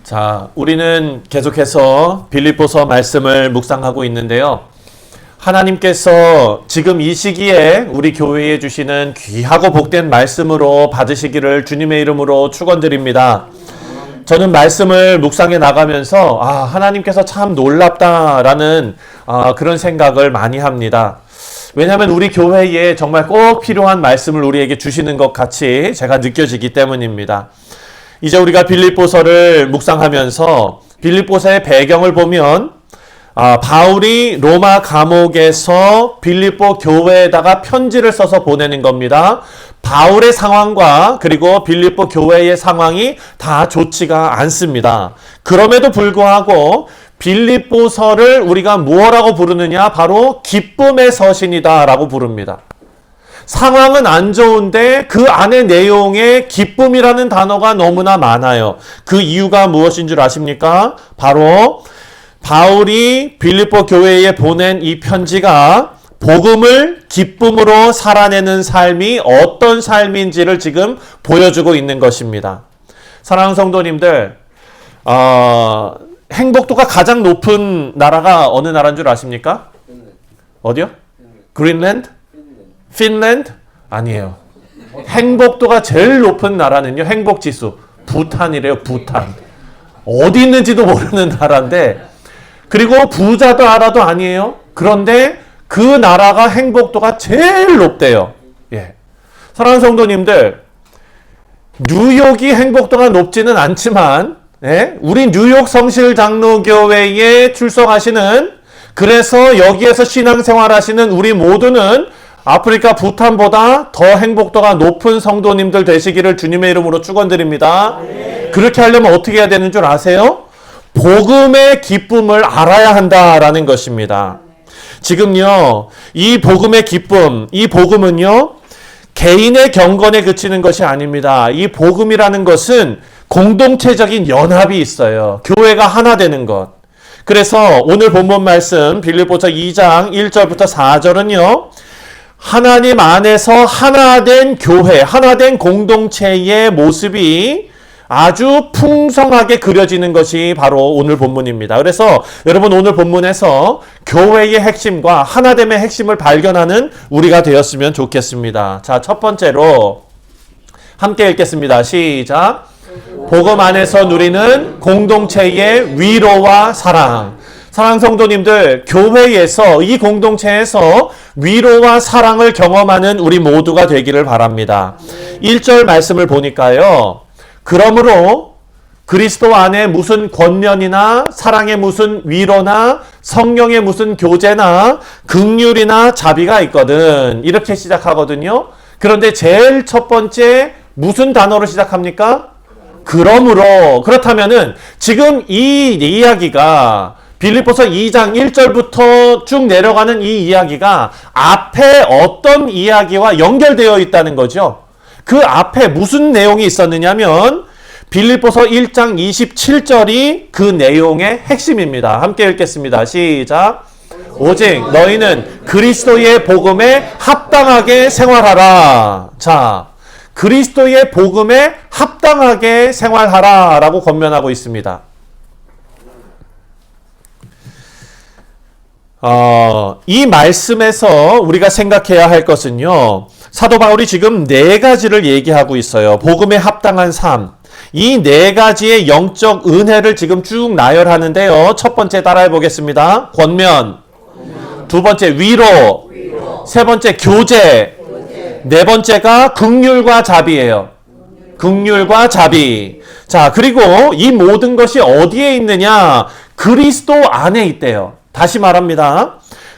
자, 우리는 계속해서 빌립보서 말씀을 묵상하고 있는데요. 하나님께서 지금 이 시기에 우리 교회에 주시는 귀하고 복된 말씀으로 받으시기를 주님의 이름으로 축원드립니다. 저는 말씀을 묵상해 나가면서 하나님께서 참 놀랍다라는 그런 생각을 많이 합니다. 왜냐하면 우리 교회에 정말 꼭 필요한 말씀을 우리에게 주시는 것 같이 제가 느껴지기 때문입니다. 이제 우리가 빌립보서를 묵상하면서 빌립보서의 배경을 보면 바울이 로마 감옥에서 빌립보 교회에다가 편지를 써서 보내는 겁니다. 바울의 상황과 그리고 빌립보 교회의 상황이 다 좋지가 않습니다. 그럼에도 불구하고 빌립보서를 우리가 무엇라고 부르느냐? 바로 기쁨의 서신이다 라고 부릅니다. 상황은 안 좋은데 그 안의 내용에 기쁨이라는 단어가 너무나 많아요. 그 이유가 무엇인 줄 아십니까? 바로 바울이 빌립보 교회에 보낸 이 편지가 복음을 기쁨으로 살아내는 삶이 어떤 삶인지를 지금 보여주고 있는 것입니다. 사랑하는 성도님들, 행복도가 가장 높은 나라가 어느 나라인 줄 아십니까? 어디요? 그린랜드? 핀랜드? 아니에요. 행복도가 제일 높은 나라는요, 행복지수. 부탄이래요, 부탄. 어디 있는지도 모르는 나라인데, 그리고 부자도 알아도 아니에요. 그런데 그 나라가 행복도가 제일 높대요. 예. 사랑하는 성도님들, 뉴욕이 행복도가 높지는 않지만, 우리 뉴욕 성실장로교회에 출석하시는, 그래서 여기에서 신앙생활 하시는 우리 모두는 아프리카 부탄보다 더 행복도가 높은 성도님들 되시기를 주님의 이름으로 축원드립니다. 그렇게 하려면 어떻게 해야 되는 줄 아세요? 복음의 기쁨을 알아야 한다라는 것입니다. 지금요, 이 복음의 기쁨, 이 복음은요, 개인의 경건에 그치는 것이 아닙니다. 이 복음이라는 것은 공동체적인 연합이 있어요. 교회가 하나 되는 것. 그래서 오늘 본문 말씀 빌립보서 2장 1절부터 4절은요. 하나님 안에서 하나된 교회, 하나된 공동체의 모습이 아주 풍성하게 그려지는 것이 바로 오늘 본문입니다. 그래서 여러분 오늘 본문에서 교회의 핵심과 하나됨의 핵심을 발견하는 우리가 되었으면 좋겠습니다. 자, 첫 번째로 함께 읽겠습니다. 시작. 복음 안에서 누리는 공동체의 위로와 사랑. 사랑하는 성도님들, 교회에서 이 공동체에서 위로와 사랑을 경험하는 우리 모두가 되기를 바랍니다. 1절 말씀을 보니까요. 그러므로 그리스도 안에 무슨 권면이나 사랑의 무슨 위로나 성령의 무슨 교제나 긍휼이나 자비가 있거든. 이렇게 시작하거든요. 그런데 제일 첫 번째 무슨 단어로 시작합니까? 그러므로. 그렇다면은 지금 이 이야기가 빌립보서 2장 1절부터 쭉 내려가는 이 이야기가 앞에 어떤 이야기와 연결되어 있다는 거죠. 그 앞에 무슨 내용이 있었느냐면 빌립보서 1장 27절이 그 내용의 핵심입니다. 함께 읽겠습니다. 시작. 오직 너희는 그리스도의 복음에 합당하게 생활하라. 자, 그리스도의 복음에 합당하게 생활하라 라고 권면하고 있습니다. 이 말씀에서 우리가 생각해야 할 것은요, 사도 바울이 지금 네 가지를 얘기하고 있어요. 복음에 합당한 삶. 이 네 가지의 영적 은혜를 지금 쭉 나열하는데요. 첫 번째 따라해 보겠습니다. 권면. 두 번째 위로. 세 번째 교제. 네 번째가 긍휼과 자비예요. 긍휼과 자비. 자, 그리고 이 모든 것이 어디에 있느냐? 그리스도 안에 있대요. 다시 말합니다.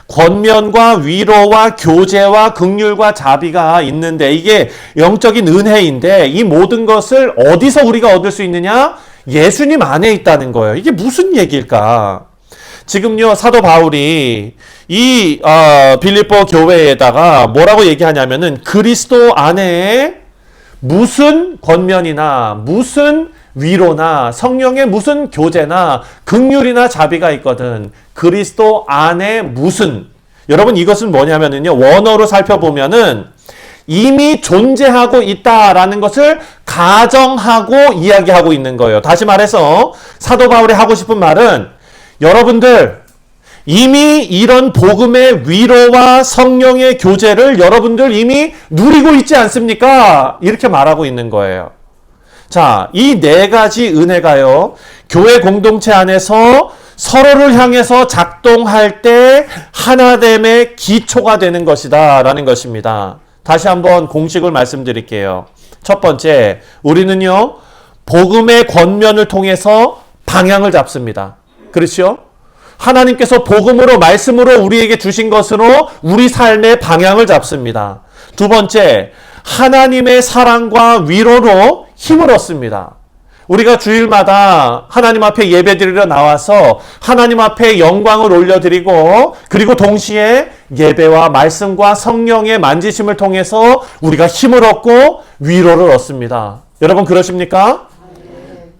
권면과 위로와 교제와 긍휼과 자비가 있는데 이게 영적인 은혜인데 이 모든 것을 어디서 우리가 얻을 수 있느냐? 예수님 안에 있다는 거예요. 이게 무슨 얘기일까? 지금요, 사도 바울이 이 빌립보 교회에다가 뭐라고 얘기하냐면은 그리스도 안에 무슨 권면이나 무슨 위로나 성령의 무슨 교제나 긍휼이나 자비가 있거든. 그리스도 안에 무슨. 여러분 이것은 뭐냐면은요. 원어로 살펴보면은 이미 존재하고 있다라는 것을 가정하고 이야기하고 있는 거예요. 다시 말해서 사도 바울이 하고 싶은 말은 여러분들 이미 이런 복음의 위로와 성령의 교제를 여러분들 이미 누리고 있지 않습니까? 이렇게 말하고 있는 거예요. 자, 이 네 가지 은혜가요, 교회 공동체 안에서 서로를 향해서 작동할 때 하나됨의 기초가 되는 것이다 라는 것입니다. 다시 한번 공식을 말씀드릴게요. 첫 번째, 우리는요, 복음의 권면을 통해서 방향을 잡습니다. 그렇죠? 하나님께서 복음으로, 말씀으로 우리에게 주신 것으로 우리 삶의 방향을 잡습니다. 두 번째, 하나님의 사랑과 위로로 힘을 얻습니다. 우리가 주일마다 하나님 앞에 예배드리러 나와서 하나님 앞에 영광을 올려드리고, 그리고 동시에 예배와 말씀과 성령의 만지심을 통해서 우리가 힘을 얻고 위로를 얻습니다. 여러분 그러십니까?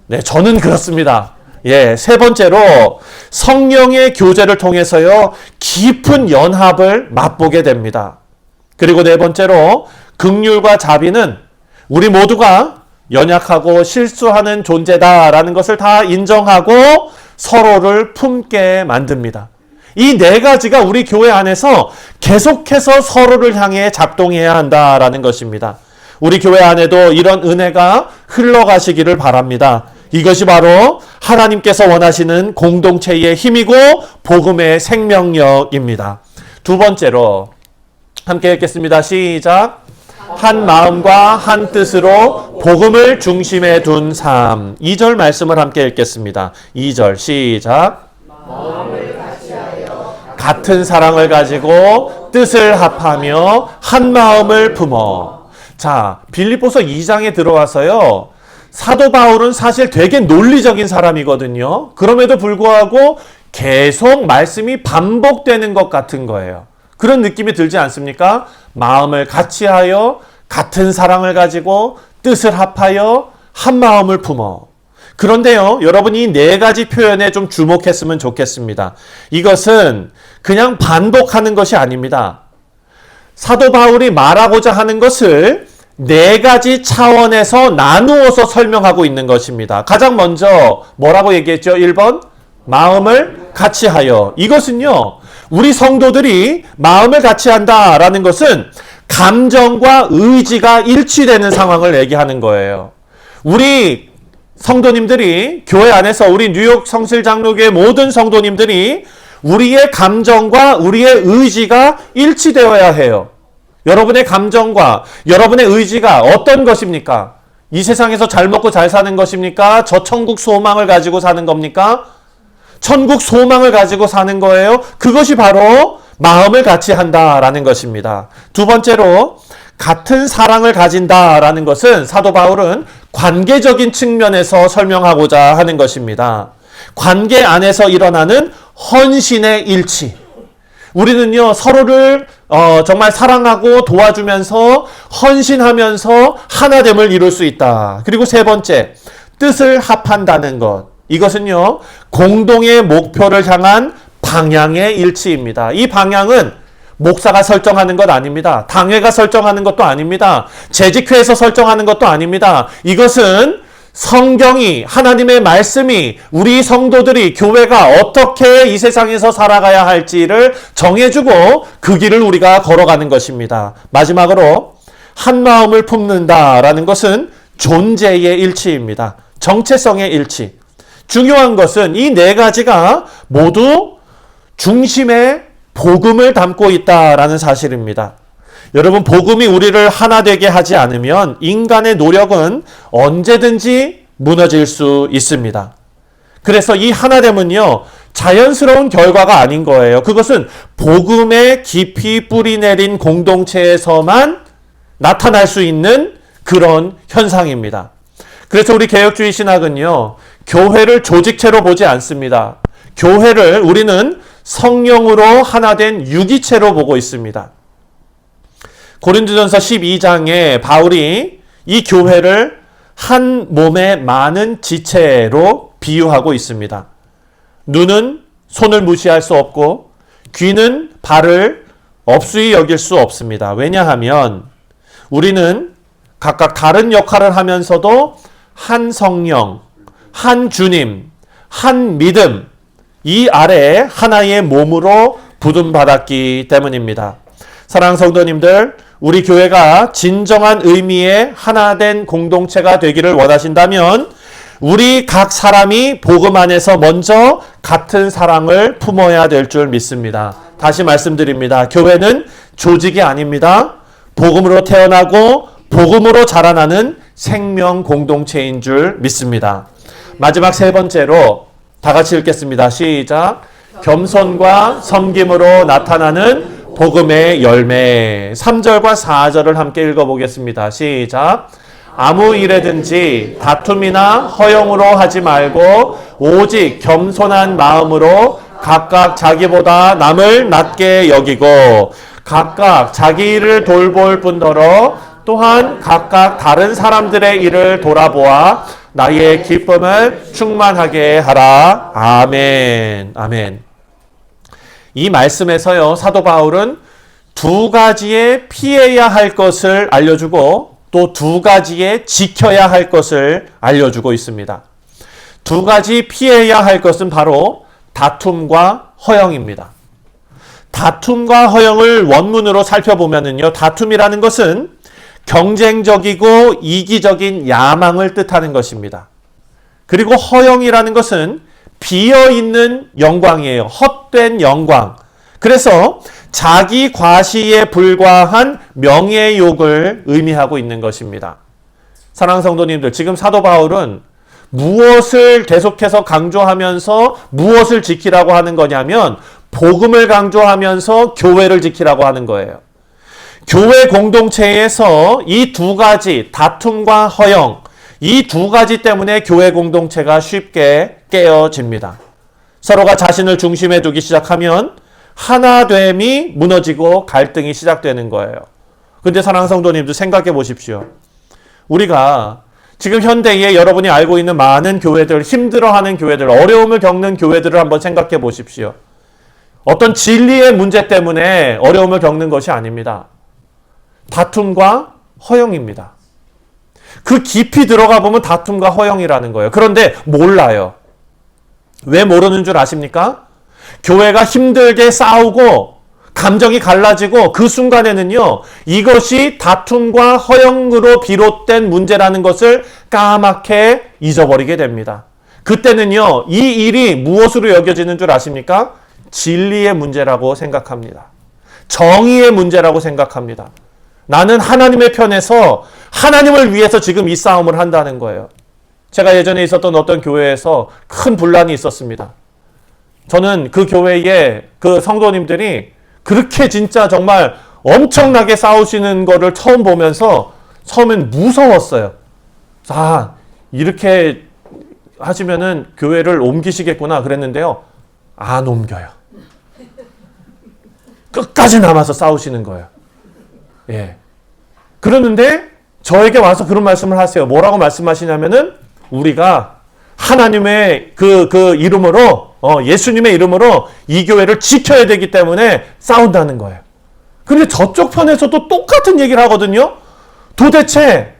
네, 저는 그렇습니다. 예, 세 번째로 성령의 교제를 통해서요, 깊은 연합을 맛보게 됩니다. 그리고 네 번째로 긍휼과 자비는 우리 모두가 연약하고 실수하는 존재다라는 것을 다 인정하고 서로를 품게 만듭니다. 이 네 가지가 우리 교회 안에서 계속해서 서로를 향해 작동해야 한다라는 것입니다. 우리 교회 안에도 이런 은혜가 흘러가시기를 바랍니다. 이것이 바로 하나님께서 원하시는 공동체의 힘이고 복음의 생명력입니다. 두 번째로 함께 읽겠습니다. 시작. 한 마음과 한 뜻으로 복음을 중심에 둔 삶. 2절 말씀을 함께 읽겠습니다. 2절 시작. 마음을 같이하여 같은 사랑을 가지고 뜻을 합하며 한 마음을 품어. 자, 빌립보서 2장에 들어와서요, 사도 바울은 사실 되게 논리적인 사람이거든요. 그럼에도 불구하고 계속 말씀이 반복되는 것 같은 거예요. 그런 느낌이 들지 않습니까? 마음을 같이하여 같은 사랑을 가지고 뜻을 합하여 한 마음을 품어. 그런데요, 여러분이 이 네 가지 표현에 좀 주목했으면 좋겠습니다. 이것은 그냥 반복하는 것이 아닙니다. 사도 바울이 말하고자 하는 것을 네 가지 차원에서 나누어서 설명하고 있는 것입니다. 가장 먼저 뭐라고 얘기했죠? 1번, 마음을 같이하여. 이것은요, 우리 성도들이 마음을 같이 한다라는 것은 감정과 의지가 일치되는 상황을 얘기하는 거예요. 우리 성도님들이, 교회 안에서 우리 뉴욕 성실장로교회 모든 성도님들이 우리의 감정과 우리의 의지가 일치되어야 해요. 여러분의 감정과 여러분의 의지가 어떤 것입니까? 이 세상에서 잘 먹고 잘 사는 것입니까? 저 천국 소망을 가지고 사는 겁니까? 천국 소망을 가지고 사는 거예요. 그것이 바로 마음을 같이 한다라는 것입니다. 두 번째로 같은 사랑을 가진다라는 것은 사도 바울은 관계적인 측면에서 설명하고자 하는 것입니다. 관계 안에서 일어나는 헌신의 일치. 우리는요, 서로를 정말 사랑하고 도와주면서 헌신하면서 하나됨을 이룰 수 있다. 그리고 세 번째, 뜻을 합한다는 것. 이것은요, 공동의 목표를 향한 방향의 일치입니다. 이 방향은 목사가 설정하는 것 아닙니다. 당회가 설정하는 것도 아닙니다. 재직회에서 설정하는 것도 아닙니다. 이것은 성경이, 하나님의 말씀이 우리 성도들이, 교회가 어떻게 이 세상에서 살아가야 할지를 정해주고 그 길을 우리가 걸어가는 것입니다. 마지막으로 한 마음을 품는다라는 것은 존재의 일치입니다. 정체성의 일치. 중요한 것은 이 네 가지가 모두 중심에 복음을 담고 있다라는 사실입니다. 여러분, 복음이 우리를 하나 되게 하지 않으면 인간의 노력은 언제든지 무너질 수 있습니다. 그래서 이 하나됨은요, 자연스러운 결과가 아닌 거예요. 그것은 복음에 깊이 뿌리 내린 공동체에서만 나타날 수 있는 그런 현상입니다. 그래서 우리 개혁주의 신학은요, 교회를 조직체로 보지 않습니다. 교회를 우리는 성령으로 하나 된 유기체로 보고 있습니다. 고린도전서 12장에 바울이 이 교회를 한 몸의 많은 지체로 비유하고 있습니다. 눈은 손을 무시할 수 없고 귀는 발을 업수히 여길 수 없습니다. 왜냐하면 우리는 각각 다른 역할을 하면서도 한 성령, 한 주님, 한 믿음, 이 아래 하나의 몸으로 부름받았기 때문입니다. 사랑하는 성도님들, 우리 교회가 진정한 의미의 하나된 공동체가 되기를 원하신다면 우리 각 사람이 복음 안에서 먼저 같은 사랑을 품어야 될 줄 믿습니다. 다시 말씀드립니다. 교회는 조직이 아닙니다. 복음으로 태어나고 복음으로 자라나는 생명 공동체인 줄 믿습니다. 마지막 세 번째로 다 같이 읽겠습니다. 시작. 겸손과 섬김으로 나타나는 복음의 열매. 3절과 4절을 함께 읽어보겠습니다. 시작. 아무 일에든지 다툼이나 허영으로 하지 말고 오직 겸손한 마음으로 각각 자기보다 남을 낮게 여기고 각각 자기 일을 돌볼 뿐더러 또한 각각 다른 사람들의 일을 돌아보아 나의 기쁨을 충만하게 하라. 아멘. 아멘. 이 말씀에서요, 사도 바울은 두 가지의 피해야 할 것을 알려주고 또 두 가지의 지켜야 할 것을 알려주고 있습니다. 두 가지 피해야 할 것은 바로 다툼과 허영입니다. 다툼과 허영을 원문으로 살펴보면요, 다툼이라는 것은 경쟁적이고 이기적인 야망을 뜻하는 것입니다. 그리고 허영이라는 것은 비어있는 영광이에요. 헛된 영광. 그래서 자기 과시에 불과한 명예욕을 의미하고 있는 것입니다. 사랑하는 성도님들, 지금 사도 바울은 무엇을 계속해서 강조하면서 무엇을 지키라고 하는 거냐면 복음을 강조하면서 교회를 지키라고 하는 거예요. 교회 공동체에서 이 두 가지, 다툼과 허영, 이 두 가지 때문에 교회 공동체가 쉽게 깨어집니다. 서로가 자신을 중심에 두기 시작하면 하나됨이 무너지고 갈등이 시작되는 거예요. 근데 사랑하는 성도님들, 생각해 보십시오. 우리가 지금 현대에 여러분이 알고 있는 많은 교회들, 힘들어하는 교회들, 어려움을 겪는 교회들을 한번 생각해 보십시오. 어떤 진리의 문제 때문에 어려움을 겪는 것이 아닙니다. 다툼과 허영입니다. 그 깊이 들어가 보면 다툼과 허영이라는 거예요. 그런데 몰라요. 왜 모르는 줄 아십니까? 교회가 힘들게 싸우고 감정이 갈라지고 그 순간에는요, 이것이 다툼과 허영으로 비롯된 문제라는 것을 까맣게 잊어버리게 됩니다. 그때는요, 이 일이 무엇으로 여겨지는 줄 아십니까? 진리의 문제라고 생각합니다. 정의의 문제라고 생각합니다. 나는 하나님의 편에서 하나님을 위해서 지금 이 싸움을 한다는 거예요. 제가 예전에 있었던 어떤 교회에서 큰 분란이 있었습니다. 저는 그 교회의 그 성도님들이 그렇게 진짜 정말 엄청나게 싸우시는 거를 처음 보면서 처음엔 무서웠어요. 아, 이렇게 하시면은 교회를 옮기시겠구나 그랬는데요. 안 옮겨요. 끝까지 남아서 싸우시는 거예요. 예. 그러는데 저에게 와서 그런 말씀을 하세요. 뭐라고 말씀하시냐면은 우리가 하나님의 그 이름으로 예수님의 이름으로 이 교회를 지켜야 되기 때문에 싸운다는 거예요. 그런데 저쪽 편에서도 똑같은 얘기를 하거든요. 도대체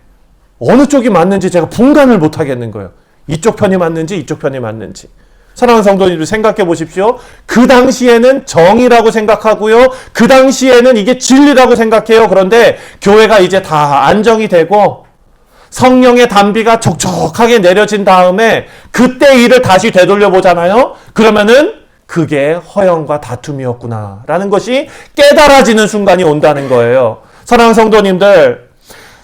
어느 쪽이 맞는지 제가 분간을 못 하겠는 거예요. 이쪽 편이 맞는지 이쪽 편이 맞는지. 사랑하는 성도님들, 생각해 보십시오. 그 당시에는 정의라고 생각하고요. 그 당시에는 이게 진리라고 생각해요. 그런데 교회가 이제 다 안정이 되고 성령의 단비가 촉촉하게 내려진 다음에 그때 일을 다시 되돌려 보잖아요. 그러면은 그게 허영과 다툼이었구나 라는 것이 깨달아지는 순간이 온다는 거예요. 사랑하는 성도님들,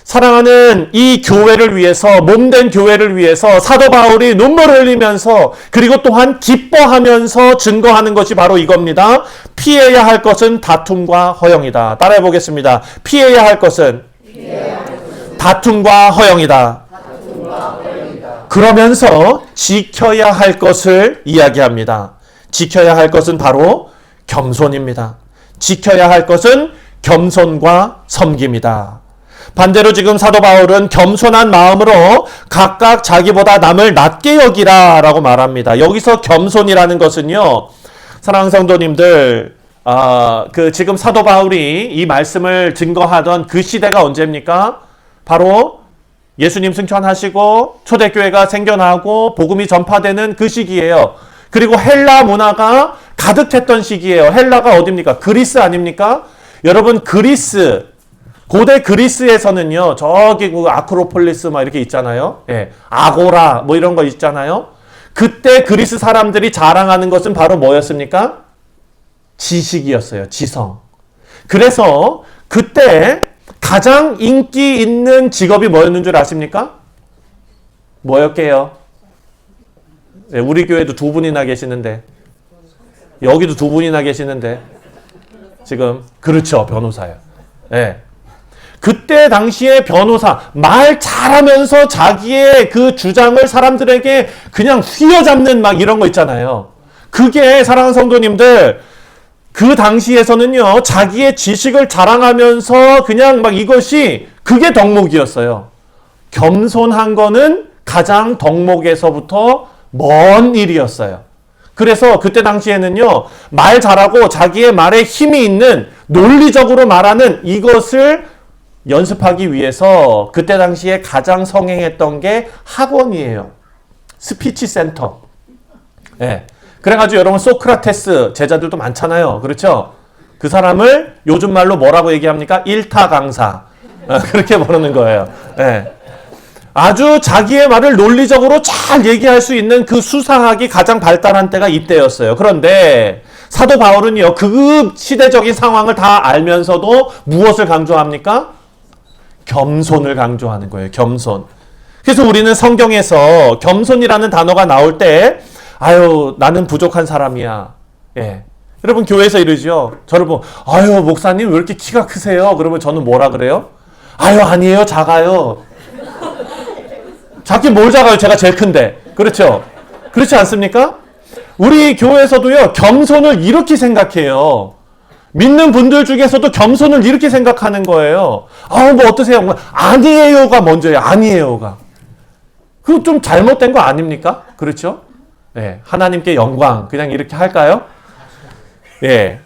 사랑하는 이 교회를 위해서, 몸된 교회를 위해서 사도 바울이 눈물을 흘리면서 그리고 또한 기뻐하면서 증거하는 것이 바로 이겁니다. 피해야 할 것은 다툼과 허영이다. 따라해 보겠습니다. 피해야 할 것은 다툼과 허영이다. 그러면서 지켜야 할 것을 이야기합니다. 지켜야 할 것은 바로 겸손입니다. 지켜야 할 것은 겸손과 섬김이다. 반대로 지금 사도 바울은 겸손한 마음으로 각각 자기보다 남을 낮게 여기라 라고 말합니다. 여기서 겸손이라는 것은요, 사랑하는 성도님들, 그 지금 사도 바울이 이 말씀을 증거하던 그 시대가 언제입니까? 바로 예수님 승천하시고 초대교회가 생겨나고 복음이 전파되는 그 시기예요. 그리고 헬라 문화가 가득했던 시기예요. 헬라가 어디입니까? 그리스 아닙니까? 여러분 그리스, 고대 그리스에서는요, 저기 그 아크로폴리스 막 이렇게 있잖아요. 예, 아고라 뭐 이런 거 있잖아요. 그때 그리스 사람들이 자랑하는 것은 바로 뭐였습니까? 지식이었어요. 지성. 그래서 그때 가장 인기 있는 직업이 뭐였는 줄 아십니까? 뭐였게요? 네, 우리 교회도 두 분이나 계시는데, 여기도 두 분이나 계시는데, 지금 그렇죠, 변호사요. 네. 그때 당시에 변호사, 말 잘하면서 자기의 그 주장을 사람들에게 그냥 휘어잡는 막 이런 거 있잖아요. 그게 사랑하는 성도님들, 그 당시에서는요, 자기의 지식을 자랑하면서 그냥 막 이것이 그게 덕목이었어요. 겸손한 거는 가장 덕목에서부터 먼 일이었어요. 그래서 그때 당시에는요, 말 잘하고 자기의 말에 힘이 있는 논리적으로 말하는 이것을 연습하기 위해서 그때 당시에 가장 성행했던 게 학원이에요. 스피치 센터. 예. 그래가지고 여러분 소크라테스 제자들도 많잖아요. 그렇죠? 그 사람을 요즘 말로 뭐라고 얘기합니까? 일타 강사. 그렇게 부르는 거예요. 예. 아주 자기의 말을 논리적으로 잘 얘기할 수 있는 그 수사학이 가장 발달한 때가 이때였어요. 그런데 사도 바울은요, 그 시대적인 상황을 다 알면서도 무엇을 강조합니까? 겸손을 강조하는 거예요. 겸손. 그래서 우리는 성경에서 겸손이라는 단어가 나올 때 아유, 나는 부족한 사람이야. 예. 여러분 교회에서 이러죠. 저를 보면 아유, 목사님 왜 이렇게 키가 크세요? 그러면 저는 뭐라 그래요? 아유, 아니에요. 작아요. 작긴 뭘 작아요? 제가 제일 큰데. 그렇죠? 그렇지 않습니까? 우리 교회에서도요, 겸손을 이렇게 생각해요. 믿는 분들 중에서도 겸손을 이렇게 생각하는 거예요. 뭐 어떠세요? 아니에요가 먼저예요. 아니에요가. 그거 좀 잘못된 거 아닙니까? 그렇죠? 네, 하나님께 영광. 그냥 이렇게 할까요? 예.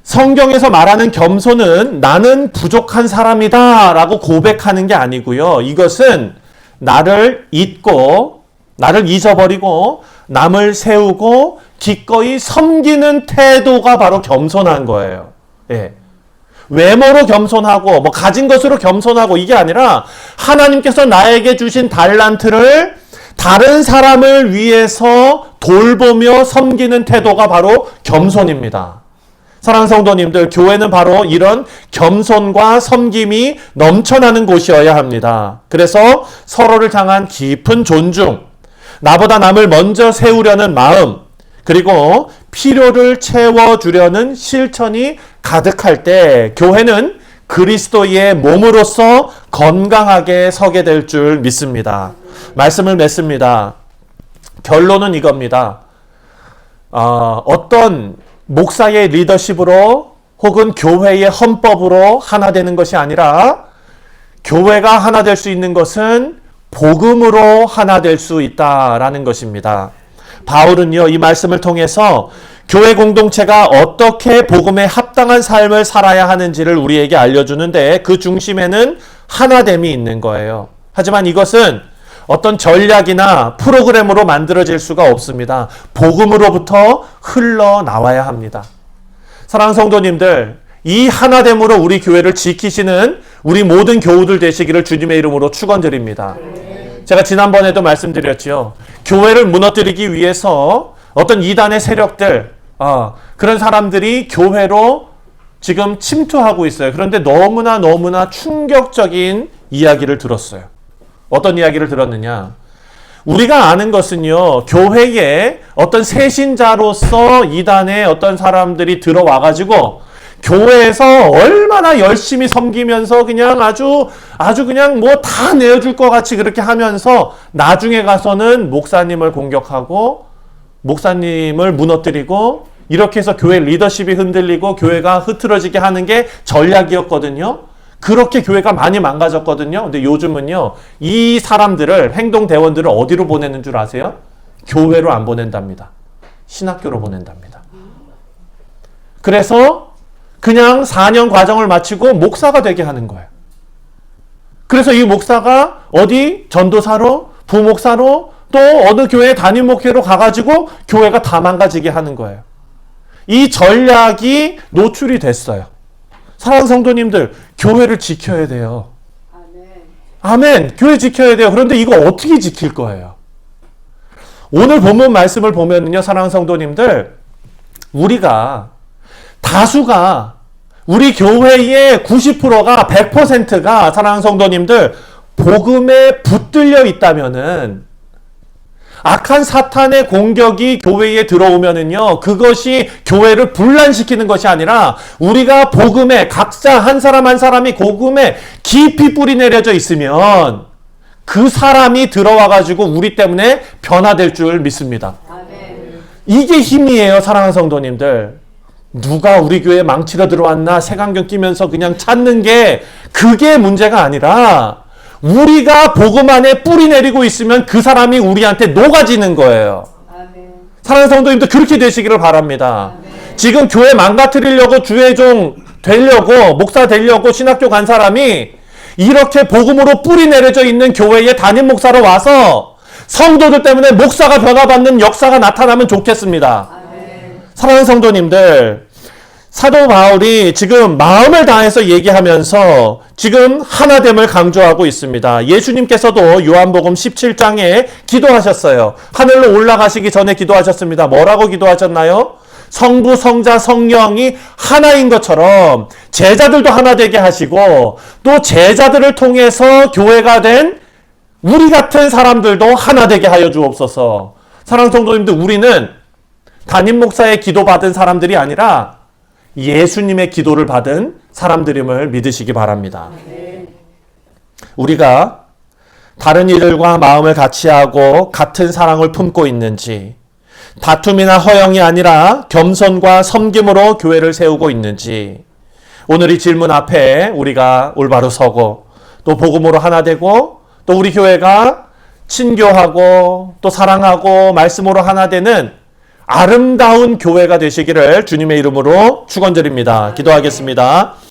성경에서 말하는 겸손은 나는 부족한 사람이다 라고 고백하는 게 아니고요. 이것은 나를 잊고, 나를 잊어버리고, 남을 세우고, 기꺼이 섬기는 태도가 바로 겸손한 거예요. 예. 외모로 겸손하고, 뭐 가진 것으로 겸손하고, 이게 아니라 하나님께서 나에게 주신 달란트를 다른 사람을 위해서 돌보며 섬기는 태도가 바로 겸손입니다. 사랑하는 성도님들, 교회는 바로 이런 겸손과 섬김이 넘쳐나는 곳이어야 합니다. 그래서 서로를 향한 깊은 존중, 나보다 남을 먼저 세우려는 마음, 그리고 필요를 채워주려는 실천이 가득할 때 교회는 그리스도의 몸으로서 건강하게 서게 될 줄 믿습니다. 말씀을 맺습니다. 결론은 이겁니다. 어떤 목사의 리더십으로 혹은 교회의 헌법으로 하나 되는 것이 아니라 교회가 하나 될 수 있는 것은 복음으로 하나 될 수 있다라는 것입니다. 바울은요, 이 말씀을 통해서 교회 공동체가 어떻게 복음에 합당한 삶을 살아야 하는지를 우리에게 알려주는데 그 중심에는 하나됨이 있는 거예요. 하지만 이것은 어떤 전략이나 프로그램으로 만들어질 수가 없습니다. 복음으로부터 흘러나와야 합니다. 사랑하는 성도님들, 이 하나됨으로 우리 교회를 지키시는 우리 모든 교우들 되시기를 주님의 이름으로 축원드립니다. 제가 지난번에도 말씀드렸죠. 교회를 무너뜨리기 위해서 어떤 이단의 세력들, 그런 사람들이 교회로 지금 침투하고 있어요. 그런데 너무나 충격적인 이야기를 들었어요. 어떤 이야기를 들었느냐? 우리가 아는 것은요, 교회에 어떤 새신자로서 이단의 어떤 사람들이 들어와가지고 교회에서 얼마나 열심히 섬기면서 그냥 아주 그냥 뭐 다 내어줄 것 같이 그렇게 하면서 나중에 가서는 목사님을 공격하고 목사님을 무너뜨리고 이렇게 해서 교회 리더십이 흔들리고 교회가 흐트러지게 하는 게 전략이었거든요. 그렇게 교회가 많이 망가졌거든요. 근데 요즘은요, 이 사람들을, 행동대원들을 어디로 보내는 줄 아세요? 교회로 안 보낸답니다. 신학교로 보낸답니다. 그래서 그냥 4년 과정을 마치고 목사가 되게 하는 거예요. 그래서 이 목사가 어디 전도사로, 부목사로, 또 어느 교회 담임 목회로 가가지고 교회가 다 망가지게 하는 거예요. 이 전략이 노출이 됐어요. 사랑하는 성도님들, 교회를 지켜야 돼요. 아멘. 교회 지켜야 돼요. 그런데 이거 어떻게 지킬 거예요? 오늘 본문 말씀을 보면요, 사랑하는 성도님들, 우리가 다수가 우리 교회의 90%가 100%가 사랑하는 성도님들 복음에 붙들려 있다면은 악한 사탄의 공격이 교회에 들어오면은요, 그것이 교회를 분란시키는 것이 아니라 우리가 복음에 각자 한 사람 한 사람이 복음에 깊이 뿌리 내려져 있으면 그 사람이 들어와 가지고 우리 때문에 변화될 줄 믿습니다. 아멘. 이게 힘이에요, 사랑하는 성도님들. 누가 우리 교회에 망치러 들어왔나 색안경 끼면서 그냥 찾는 게 그게 문제가 아니라 우리가 복음 안에 뿌리 내리고 있으면 그 사람이 우리한테 녹아지는 거예요. 아멘. 사랑하는 성도님들 그렇게 되시기를 바랍니다. 아멘. 지금 교회 망가뜨리려고 주회종 되려고 목사 되려고 신학교 간 사람이 이렇게 복음으로 뿌리 내려져 있는 교회에 담임 목사로 와서 성도들 때문에 목사가 변화받는 역사가 나타나면 좋겠습니다. 아멘. 사랑하는 성도님들, 사도 바울이 지금 마음을 다해서 얘기하면서 지금 하나됨을 강조하고 있습니다. 예수님께서도 요한복음 17장에 기도하셨어요. 하늘로 올라가시기 전에 기도하셨습니다. 뭐라고 기도하셨나요? 성부, 성자, 성령이 하나인 것처럼 제자들도 하나 되게 하시고 또 제자들을 통해서 교회가 된 우리 같은 사람들도 하나 되게 하여 주옵소서. 사랑하는 성도님들, 우리는 담임 목사의 기도 받은 사람들이 아니라 예수님의 기도를 받은 사람들임을 믿으시기 바랍니다. 우리가 다른 이들과 마음을 같이 하고 같은 사랑을 품고 있는지, 다툼이나 허영이 아니라 겸손과 섬김으로 교회를 세우고 있는지, 오늘 이 질문 앞에 우리가 올바로 서고 또 복음으로 하나 되고 또 우리 교회가 친교하고 또 사랑하고 말씀으로 하나 되는 아름다운 교회가 되시기를 주님의 이름으로 축원드립니다. 기도하겠습니다.